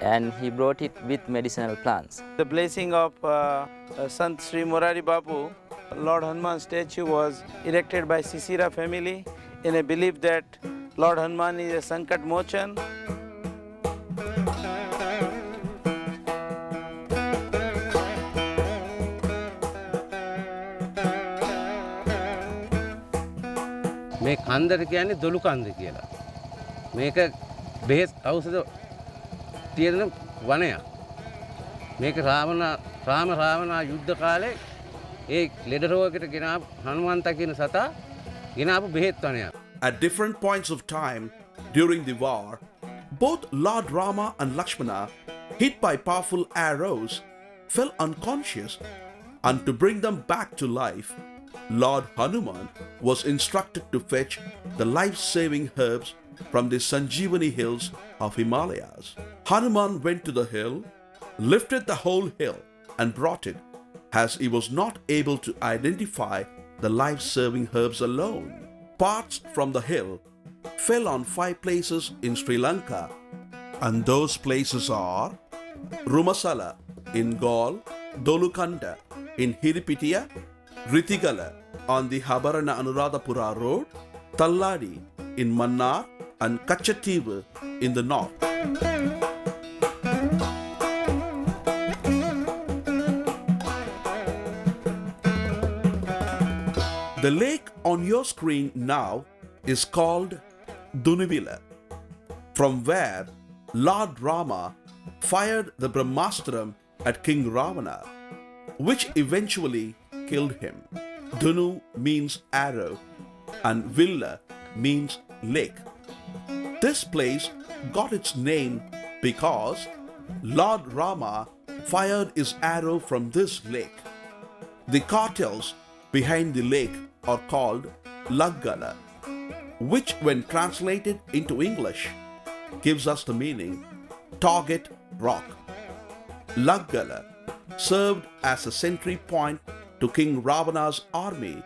and he brought it with medicinal plants. The blessing of Sant Sri Murari Bapu, Lord Hanuman statue was erected by Sisira family in a belief that Lord Hanuman is a Sankat Mochan. මේ කන්දට කියන්නේ දොළු කන්ද කියලා. මේක බෙහෙත් ඖෂධ තියෙන වනයක්. මේක රාවණ යුද්ධ කාලේ ඒ ලෙඩ රෝගයකට ගෙනාව හනුමන්ත කියන සතා ගෙනාවු බෙහෙත් වනයක්. At different points of time during the war, both Lord Rama and Lakshmana, hit by powerful arrows, fell unconscious, and to bring them back to life, Lord Hanuman was instructed to fetch the life-saving herbs from the Sanjeevani hills of Himalayas. Hanuman went to the hill, lifted the whole hill, and brought it, as he was not able to identify the life-saving herbs alone. Parts from the hill fell on 5 places in Sri Lanka, and those places are Rumasala in Gaul, Dolukanda in Hiripitiya, Ritigala on the Habarana Anuradhapura road, Talladi in Mannar, and Kachativu in the north. The lake on your screen now is called Dunivila, from where Lord Rama fired the Brahmastram at King Ravana, which eventually killed him. Dunu means arrow and Villa means lake. This place got its name because Lord Rama fired his arrow from this lake. The cartels behind the lake are called Laggala, which when translated into English gives us the meaning target rock. Laggala served as a sentry point to King Ravana's army,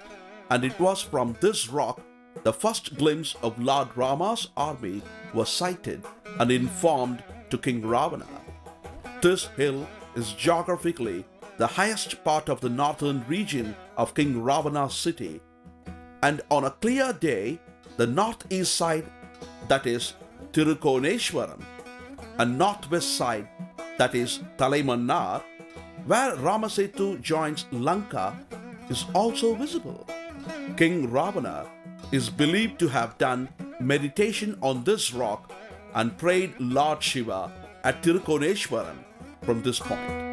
and it was from this rock the first glimpse of Lord Rama's army was sighted and informed to King Ravana. This hill is geographically the highest part of the northern region of King Ravana's city, and on a clear day, the northeast side, that is Tirukoneshwaram, and northwest side, that is Talaimannar, where Ramasetu joins Lanka, is also visible. King Ravana is believed to have done meditation on this rock and prayed Lord Shiva at Tirukoneshwaram from this point.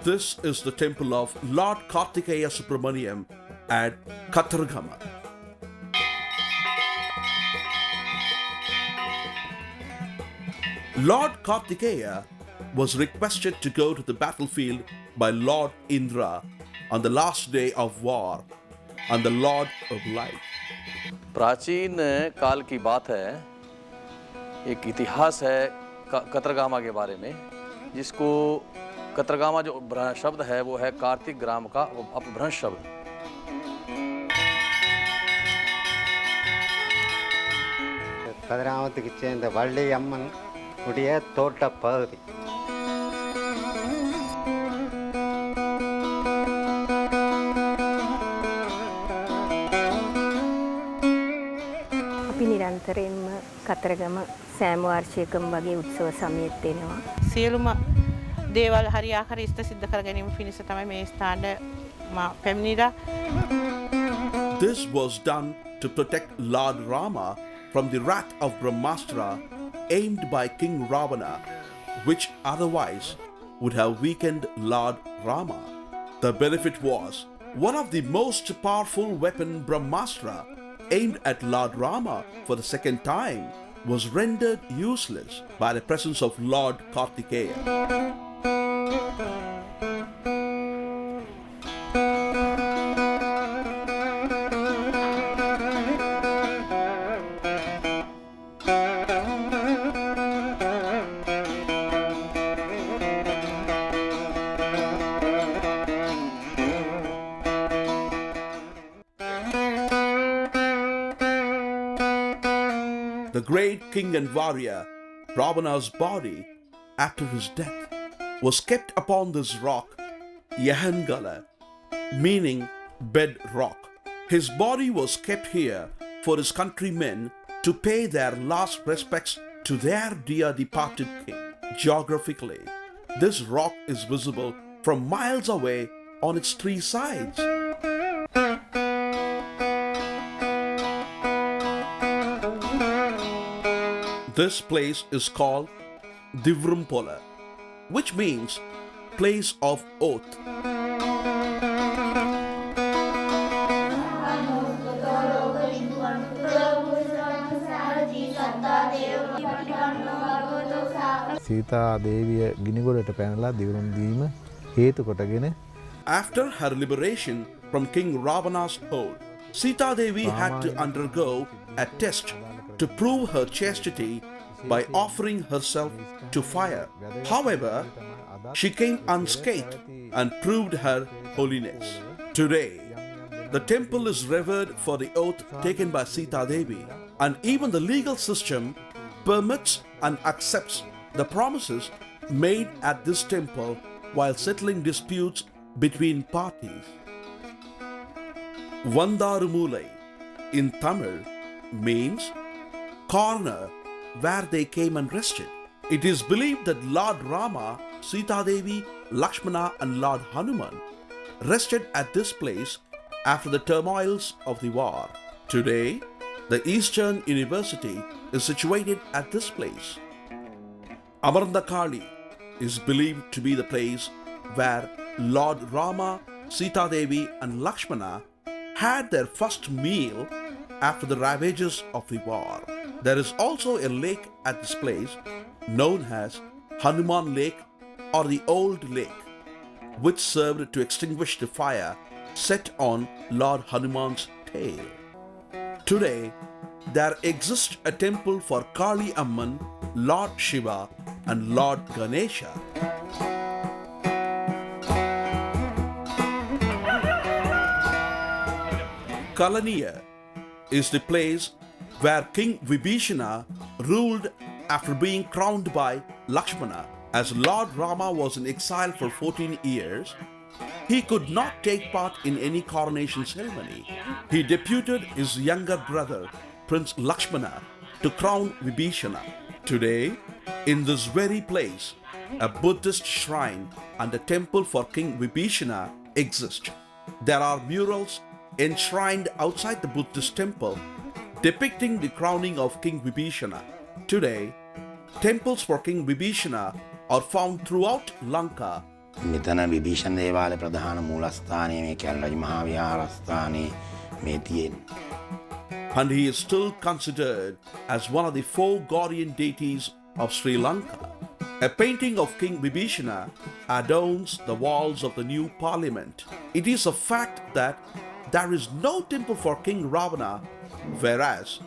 This is the temple of Lord Kartikeya Subramaniam at Katargama. Lord Kartikeya was requested to go to the battlefield by Lord Indra on the last day of war and the Lord of Light. प्राचीन काल की बात है, एक इतिहास है कतरगामा के बारे में, जिसको कतरगामा जो शब्द है वो है कार्तिक ग्राम का अपभ्रंश शब्द. கதிராமத்துக்கு சேர்ந்த வள்ளி அம்மன் உடைய தோட்ட பகுதி. අපි නිරන්තරයෙන්ම කතරගම සෑම වර්ෂයකම වගේ උත්සව සමයත් වෙනවා. සියලුම දේවල් හරි ආකාරයට ඉෂ්ට සිද්ධ කර ගැනීම පිණිස තමයි මේ ස්ථානයේ මා පැමිණිලා. This was done to protect Lord Rama from the wrath of Brahmastra aimed by King Ravana, which otherwise would have weakened Lord Rama. The benefit was one of the most powerful weapon Brahmastra aimed at Lord Rama for the second time was rendered useless by the presence of Lord Kartikeya. the great king and warrior Ravana's body after his death was kept upon this rock, Yahangala, meaning bed rock. His body was kept here for his countrymen to pay their last respects to their dear departed king. Geographically, this rock is visible from miles away on its three sides. This place is called Divrumpola, which means place of oath. Sita දේවිය ගිනිගොඩට පැනලා දිවුරුම් දීම හේතු කොටගෙන After her liberation from King Ravana's hold, Sita Devi had to undergo a test to prove her chastity by offering herself to fire. However, she came unscathed and proved her holiness. Today, the temple is revered for the oath taken by Sita Devi, and even the legal system permits and accepts the promises made at this temple while settling disputes between parties. Vandarumulai in Tamil means corner where they came and rested. It is believed that Lord Rama, Sita Devi, Lakshmana and Lord Hanuman rested at this place after the turmoils of the war. Today, the Eastern University is situated at this place. Amarandakali is believed to be the place where Lord Rama, Sita Devi and Lakshmana had their first meal after the ravages of the war. There is also a lake at this place known as Hanuman Lake or the Old Lake, which served to extinguish the fire set on Lord Hanuman's tail. Today, there exists a temple for Kali Amman, Lord Shiva and Lord Ganesha. Kalaniya is the place where King Vibhishana ruled after being crowned by Lakshmana. As Lord Rama was in exile for 14 years, he could not take part in any coronation ceremony. He deputed his younger brother, Prince Lakshmana, to crown Vibhishana. Today, in this very place, a Buddhist shrine and a temple for King Vibhishana exist. There are murals enshrined outside the Buddhist temple depicting the crowning of King Vibhishana. Today, temples for King Vibhishana are found throughout Lanka. මෙතන විභීෂණ දේවාලය ප්‍රධාන මූලස්ථානයේ මේ කැලණි රජ මහා විහාරස්ථානයේ මේ තියෙන්නේ. And he is still considered as one of the four guardian deities of Sri Lanka. A painting of King Vibhishana adorns the walls of the new parliament. It is a fact that there is no temple for King Ravana, whereas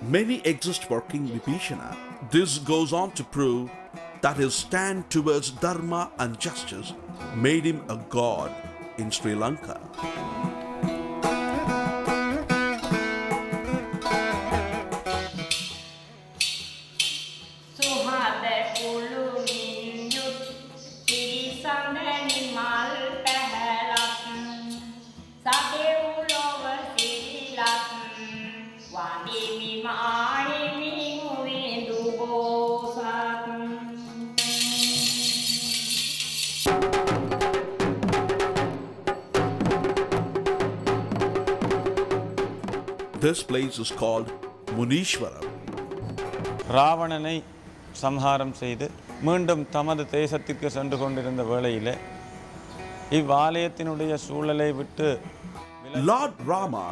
many exist for King Vibhishana. This goes on to prove that his stand towards dharma and justice made him a god in Sri Lanka. This place is called Munishwaram. ராவணனை சம்ஹாரம் செய்து மீண்டும் தமது தேசத்திற்கு சென்று கொண்டிருந்த வேளையிலே இவ்வாலயத்தினுடைய சூழலை விட்டு Lord Rama,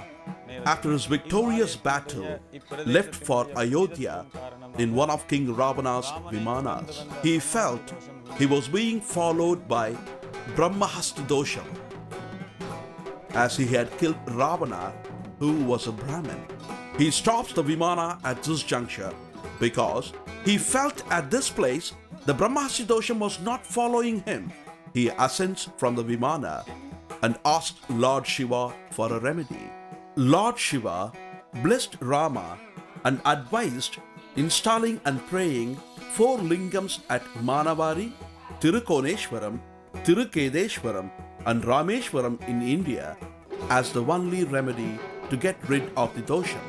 after his victorious battle, left for Ayodhya in one of King Ravana's Vimanas. He felt he was being followed by Brahmahasta Dosham, as he had killed Ravana, who was a Brahmin. He stops the Vimana at this juncture because he felt at this place the Brahmahasta Dosham was not following him. He ascends from the Vimana and asks Lord Shiva for a remedy. Lord Shiva blessed Rama and advised installing and praying 4 lingams at Manavari, Tirukoneshwaram, Tirukedeshwaram and Rameshwaram in India as the only remedy to get rid of the dosham.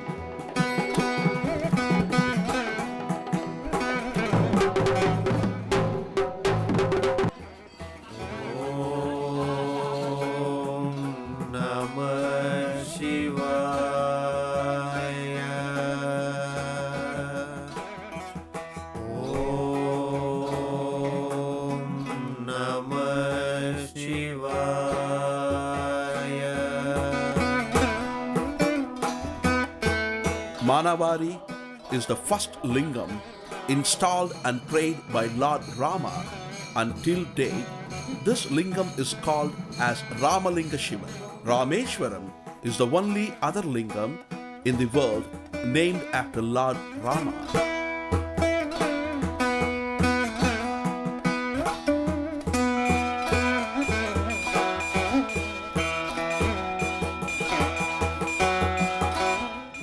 Manavari is the first lingam installed and prayed by Lord Rama. Until date, this lingam is called as Ramalinga Shiva. Rameshwaram is the only other lingam in the world named after Lord Rama.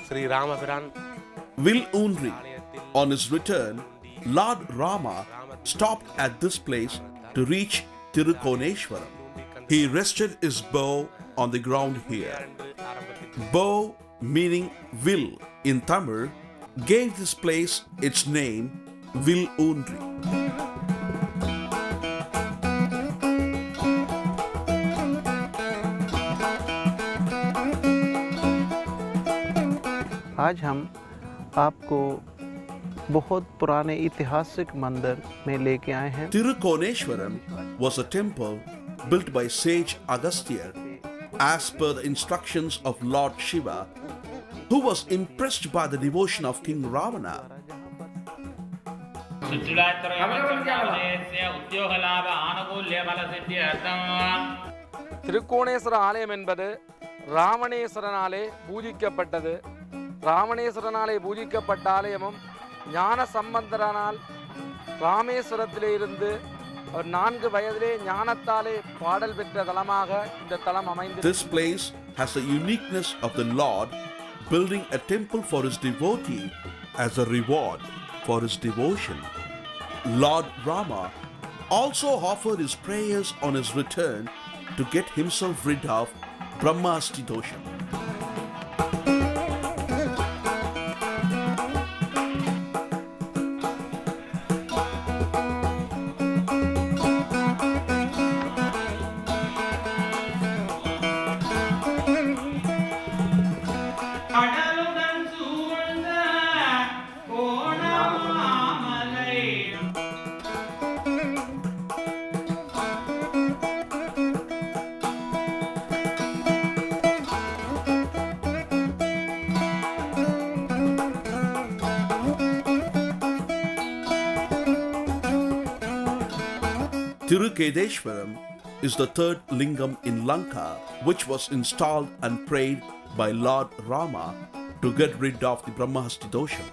Sri Ramapiran Will Unri, on his return, Lord Rama stopped at this place to reach Tirukoneshwaram. He rested his bow on the ground here. Bow, meaning will in Tamil, gave this place its name Will Unri. आज हम आपको बहुत पुराने ऐतिहासिक मंदिर में लेके आए हैं। Tirukoneshwaram was a temple built by sage Agastya as per the instructions of Lord Shiva, who was impressed by the devotion of King Ravana. Thirukoneswara ஆலயம் என்பது ராவணேஸ்வரனாலே பூஜிக்கப்பட்டது. ராவணேஸ்வரனாலே பூஜிக்கப்பட்ட ஆலயமும் ஞான சம்பந்தரனால் ராமேஸ்வரத்திலே இருந்து அவர் 4 வயதிலே ஞானத்தாலே பாடல் பெற்ற தலமாக இந்த தலம் அமைந்தது. This place has the uniqueness of the Lord building a temple for his devotee as a reward for his devotion. Lord Rama also offered his prayers on his return to get himself rid of Brahmasti dosham. Tirukedeshwaram is the 3rd lingam in Lanka, which was installed and prayed by Lord Rama to get rid of the Brahmasti dosham.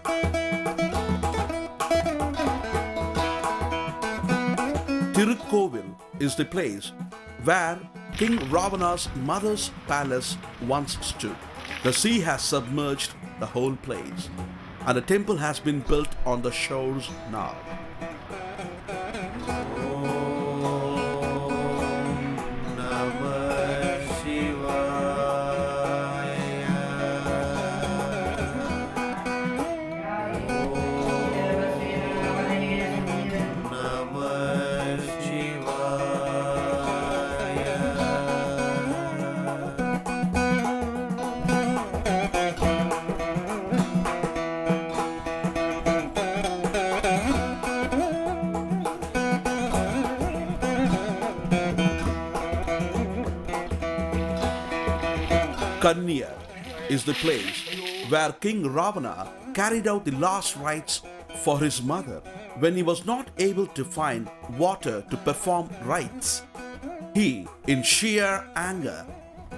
Tirukkovil is the place where King Ravana's mother's palace once stood. The sea has submerged the whole place, and a temple has been built on the shores now. Kanya is the place where King Ravana carried out the last rites for his mother when he was not able to find water to perform rites. He, in sheer anger,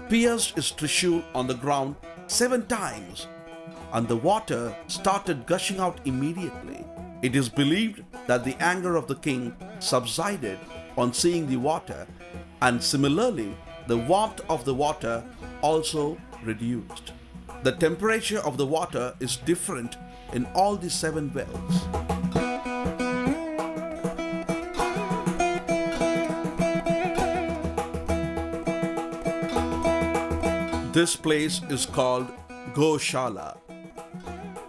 pierced his trishul on the ground 7 times, and the water started gushing out immediately. It is believed that the anger of the king subsided on seeing the water, and similarly, the warmth of the water also reduced. The temperature of the water is different in all the 7 wells. This place is called Goshala.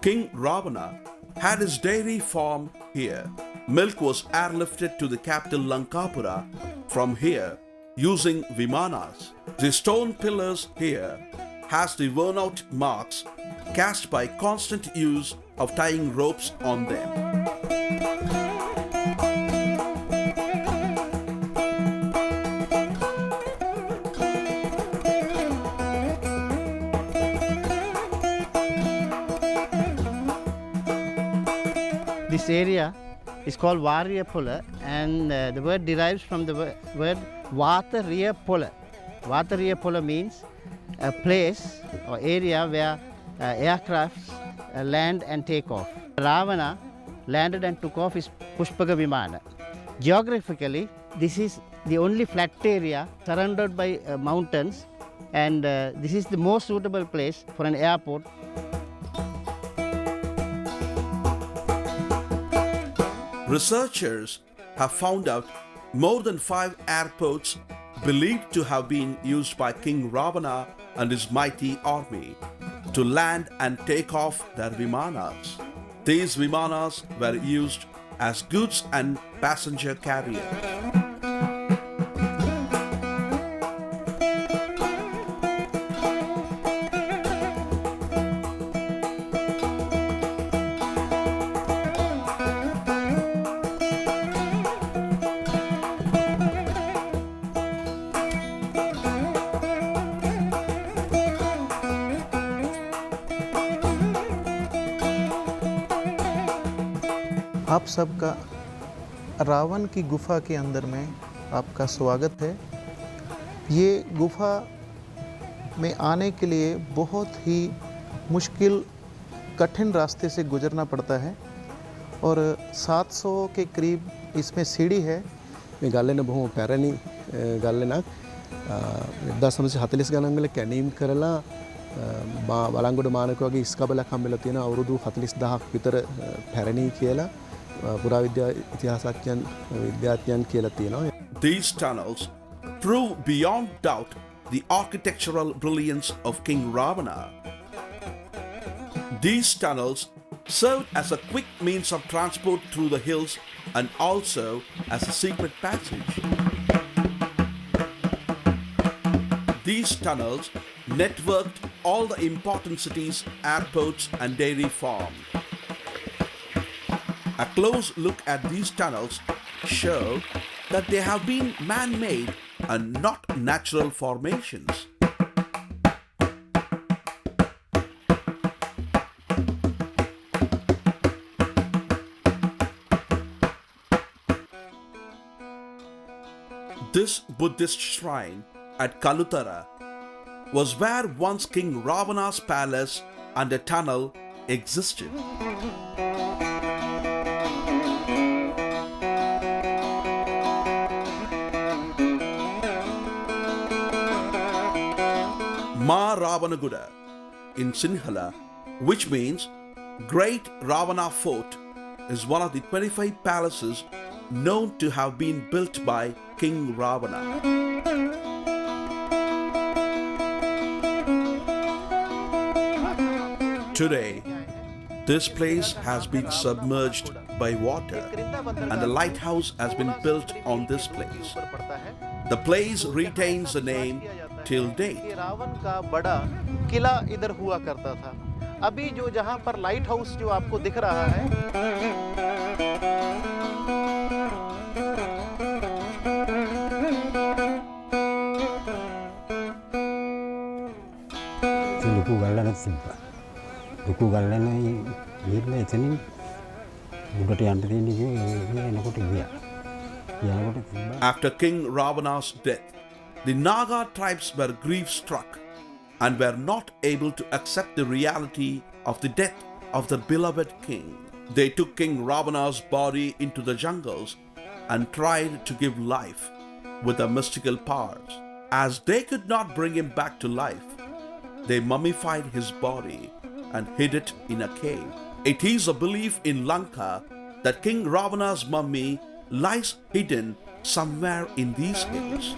King Ravana had his dairy farm here. Milk was airlifted to the capital Lankapura from here using vimanas. The stone pillars here has the worn-out marks cast by constant use of tying ropes on them. This area is called Varyapola, and the word derives from the word Vatariyapola. Vatariyapola means a place or area where aircrafts land and take off. Ravana landed and took off his Pushpaga Vimana. Geographically, this is the only flat area surrounded by mountains, and this is the most suitable place for an airport. Researchers have found out more than 5 airports believed to have been used by King Ravana and his mighty army to land and take off their vimanas. These vimanas were used as goods and passenger carriers. आप सबका रावण की गुफा के अंदर में आपका स्वागत है। ये गुफा में आने के लिए बहुत ही मुश्किल कठिन रास्ते से गुजरना पड़ता है और 700 के करीब इसमें सीढ़ी है। මේ ගල්ලෙන බොහොම පැරණි ගල්ලෙනක් 1940 ගණන් වල කැණීම් කරලා බලංගොඩ මානක වගේ ඉස්කබලක් හම්බෙලා තියෙන අවුරුදු 40000ක් විතර පැරණි කියලා පුරාවිද්‍යා ඉතිහාසඥයන් විද්‍යාඥයන් කියලා තියෙනවා. These tunnels prove beyond doubt the architectural brilliance of King Ravana. These tunnels served as a quick means of transport through the hills and also as a secret passage. These tunnels networked all the important cities, airports and dairy farms. A close look at these tunnels show that they have been man-made and not natural formations. This Buddhist shrine at Kalutara was where once King Ravana's palace and a tunnel existed. Ma Ravanaguda in Sinhala, which means Great Ravana Fort, is one of the 25 palaces known to have been built by King Ravana. Today, this place has been submerged by water and a lighthouse has been built on this place. The place retains the name till date. Ravan का बड़ा किला इधर हुआ करता था। अभी जो जहाँ पर लाइट हाउस जो आपको दिख रहा है, ලොකු ගල්ලනක් තිබ්බා. ලොකු ගල්ලනයි ගිහිල්ලා එතනින් උඩට යන්න තියෙන්නේ එනකොට ගියා. යනකොට තිබ්බා. After King Ravana's death, the Naga tribes were grief-struck and were not able to accept the reality of the death of their beloved king. They took King Ravana's body into the jungles and tried to give life with their mystical powers. As they could not bring him back to life, they mummified his body and hid it in a cave. It is a belief in Lanka that King Ravana's mummy lies hidden somewhere in these hills.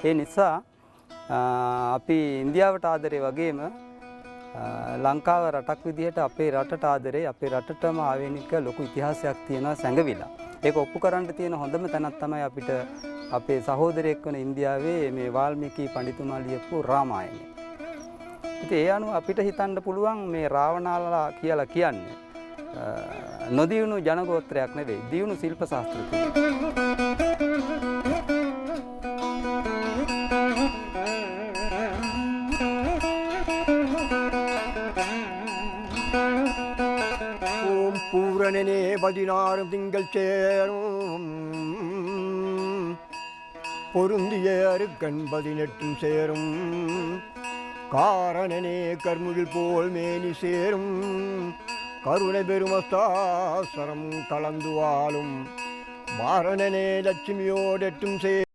ඒ නිසා අපි ඉන්දියාවට ආදරේ වගේම ලංකාව රටක් විදිහට අපේ රටට ආදරේ අපේ රටටම ආවේනික ලොකු ඉතිහාසයක් තියෙනවා සැඟවිලා. ඒක ඔප්පු කරන්න තියෙන හොඳම තැනක් තමයි අපිට අපේ සහෝදරයෙක් වන ඉන්දියාවේ මේ වාල්මීකි පඬිතුමා ලියපු රාමායනය. ඉතින් ඒ අනුව අපිට හිතන්න පුළුවන් මේ රාවණාලා කියලා කියන්නේ නොදියුණු ජනගෝත්‍රයක් නෙවෙයි, දියුණු ශිල්ප ශාස්ත්‍ර பூரணனே 16 திங்கள் சேரும் பொருந்திய அருக்கண் 18 சேரும் காரணனே கர்முகில் போல் மேனி சேரும் கருணை பெருமஸ்தாசரம் கலந்து வாழும் வாரணனே லட்சுமியோடெட்டும்